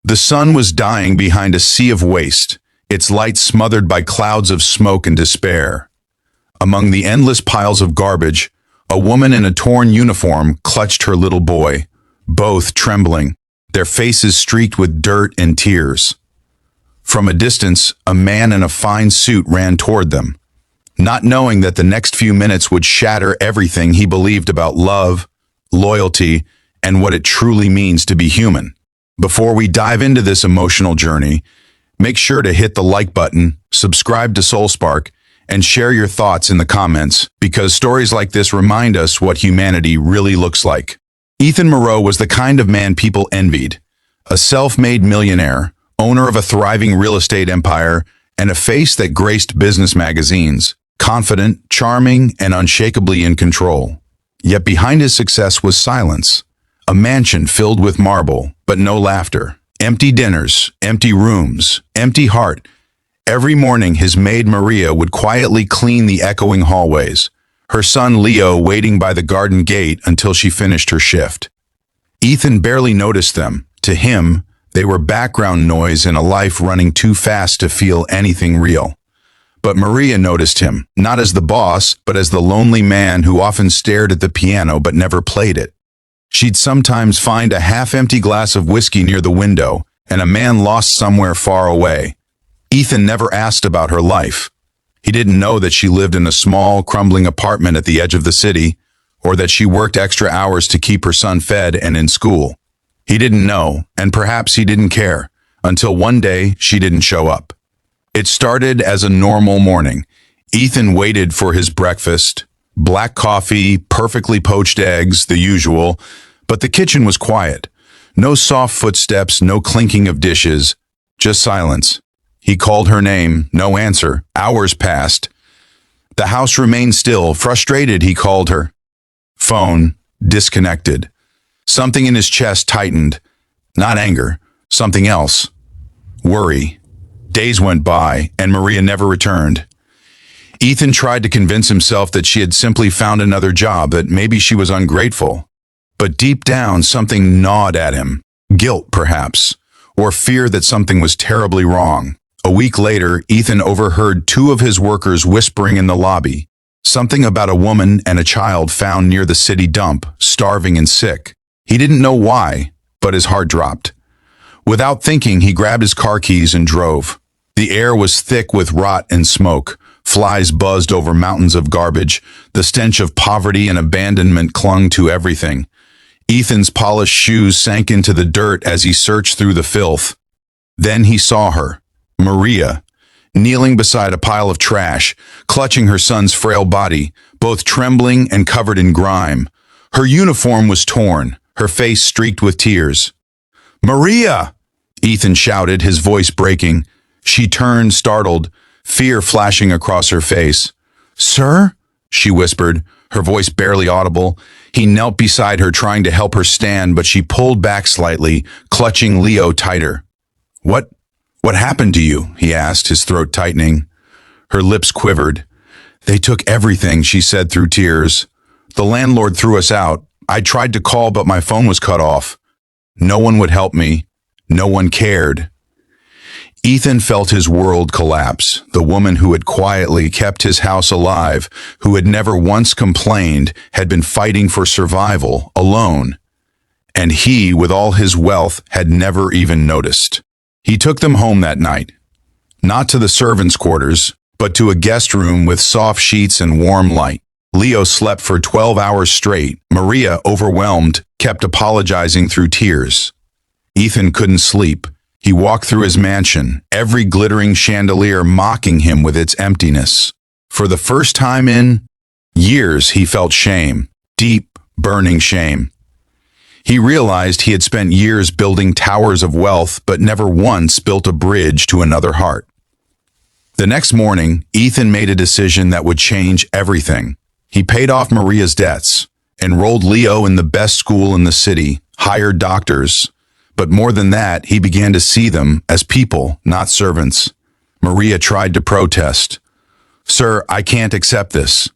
The sun was dying behind a sea of waste, its light smothered by clouds of smoke and despair. Among the endless piles of garbage, a woman in a torn uniform clutched her little boy, both trembling, their faces streaked with dirt and tears. From a distance, a man in a fine suit ran toward them, not knowing that the next few minutes would shatter everything he believed about love, loyalty, and what it truly means to be human. Before we dive into this emotional journey, make sure to hit the like button, subscribe to SoulSpark, and share your thoughts in the comments, because stories like this remind us what humanity really looks like. Ethan Moreau was the kind of man people envied, a self-made millionaire, owner of a thriving real estate empire, and a face that graced business magazines, confident, charming, and unshakably in control. Yet behind his success was silence. A mansion filled with marble, but no laughter. Empty dinners, empty rooms, empty heart. Every morning his maid Maria would quietly clean the echoing hallways, her son Leo waiting by the garden gate until she finished her shift. Ethan barely noticed them. To him, they were background noise in a life running too fast to feel anything real. But Maria noticed him, not as the boss, but as the lonely man who often stared at the piano but never played it. She'd sometimes find a half-empty glass of whiskey near the window and a man lost somewhere far away. Ethan never asked about her life. He didn't know that she lived in a small, crumbling apartment at the edge of the city, or that she worked extra hours to keep her son fed and in school. He didn't know, and perhaps he didn't care, until one day she didn't show up. It started as a normal morning. Ethan waited for his breakfast. Black coffee, perfectly poached eggs, the usual, but the kitchen was quiet. No soft footsteps, no clinking of dishes, just silence. He called her name, no answer. Hours passed. The house remained still. Frustrated, he called her. Phone, disconnected. Something in his chest tightened. Not anger, something else. Worry. Days went by, and Maria never returned. Ethan tried to convince himself that she had simply found another job, that maybe she was ungrateful. But deep down, something gnawed at him. Guilt, perhaps, or fear that something was terribly wrong. A week later, Ethan overheard two of his workers whispering in the lobby, something about a woman and a child found near the city dump, starving and sick. He didn't know why, but his heart dropped. Without thinking, he grabbed his car keys and drove. The air was thick with rot and smoke. Flies buzzed over mountains of garbage. The stench of poverty and abandonment clung to everything. Ethan's polished shoes sank into the dirt as he searched through the filth. Then he saw her, Maria, kneeling beside a pile of trash, clutching her son's frail body, both trembling and covered in grime. Her uniform was torn, her face streaked with tears. "Maria!" Ethan shouted, his voice breaking. She turned, startled, fear flashing across her face. "Sir?" she whispered, her voice barely audible. He knelt beside her, trying to help her stand, but she pulled back slightly, clutching Leo tighter. What happened to you?" he asked, his throat tightening. Her lips quivered. "They took everything," she said through tears. "The landlord threw us out. I tried to call, but my phone was cut off. No one would help me. No one cared." Ethan felt his world collapse. The woman who had quietly kept his house alive, who had never once complained, had been fighting for survival, alone. And he, with all his wealth, had never even noticed. He took them home that night. Not to the servants' quarters, but to a guest room with soft sheets and warm light. Leo slept for 12 hours straight. Maria, overwhelmed, kept apologizing through tears. Ethan couldn't sleep. He walked through his mansion, every glittering chandelier mocking him with its emptiness. For the first time in years, he felt shame, deep, burning shame. He realized he had spent years building towers of wealth, but never once built a bridge to another heart. The next morning, Ethan made a decision that would change everything. He paid off Maria's debts, enrolled Leo in the best school in the city, hired doctors. But more than that, he began to see them as people, not servants. Maria tried to protest. "Sir, I can't accept this."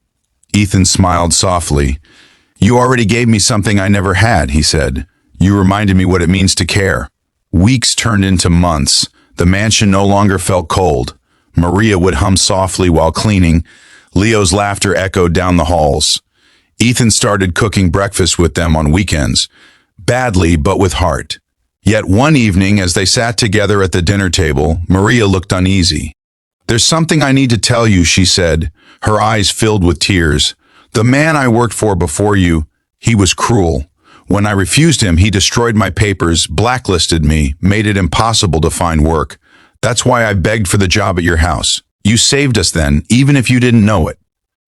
Ethan smiled softly. "You already gave me something I never had," he said. "You reminded me what it means to care." Weeks turned into months. The mansion no longer felt cold. Maria would hum softly while cleaning. Leo's laughter echoed down the halls. Ethan started cooking breakfast with them on weekends. Badly, but with heart. Yet one evening, as they sat together at the dinner table, Maria looked uneasy. "There's something I need to tell you," she said, her eyes filled with tears. "The man I worked for before you, he was cruel. When I refused him, he destroyed my papers, blacklisted me, made it impossible to find work. That's why I begged for the job at your house. You saved us then, even if you didn't know it."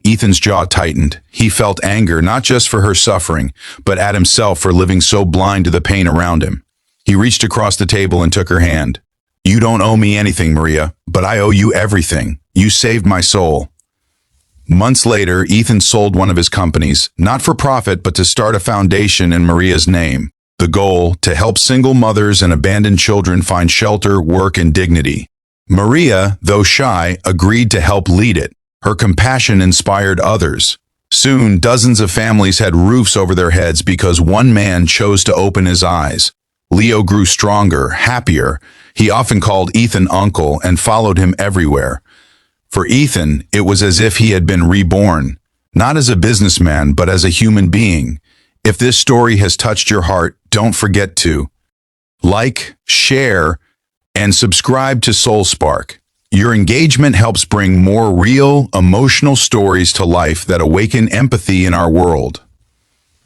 Ethan's jaw tightened. He felt anger, not just for her suffering, but at himself for living so blind to the pain around him. He reached across the table and took her hand. "You don't owe me anything, Maria, but I owe you everything. You saved my soul." Months later, Ethan sold one of his companies, not for profit, but to start a foundation in Maria's name. The goal, to help single mothers and abandoned children find shelter, work, and dignity. Maria, though shy, agreed to help lead it. Her compassion inspired others. Soon, dozens of families had roofs over their heads because one man chose to open his eyes. Leo grew stronger, happier. He often called Ethan uncle and followed him everywhere. For Ethan, it was as if he had been reborn, not as a businessman, but as a human being. If this story has touched your heart, don't forget to like, share, and subscribe to Soul Spark. Your engagement helps bring more real, emotional stories to life that awaken empathy in our world.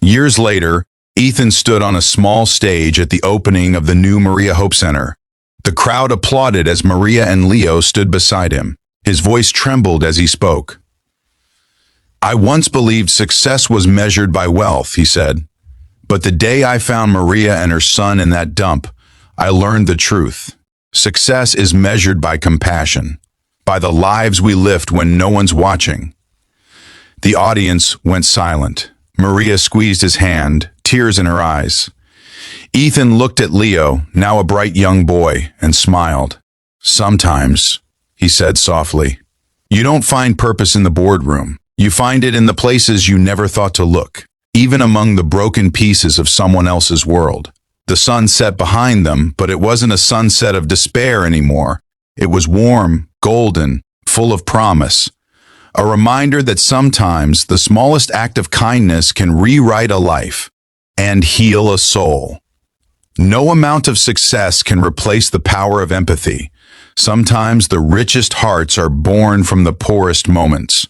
Years later, Ethan stood on a small stage at the opening of the new Maria Hope Center. The crowd applauded as Maria and Leo stood beside him. His voice trembled as he spoke. "I once believed success was measured by wealth," he said. "But the day I found Maria and her son in that dump, I learned the truth. Success is measured by compassion, by the lives we lift when no one's watching." The audience went silent. Maria squeezed his hand, tears in her eyes. Ethan looked at Leo, now a bright young boy, and smiled. "Sometimes," he said softly, "you don't find purpose in the boardroom. You find it in the places you never thought to look, even among the broken pieces of someone else's world." The sun set behind them, but it wasn't a sunset of despair anymore. It was warm, golden, full of promise. A reminder that sometimes the smallest act of kindness can rewrite a life and heal a soul. No amount of success can replace the power of empathy. Sometimes the richest hearts are born from the poorest moments.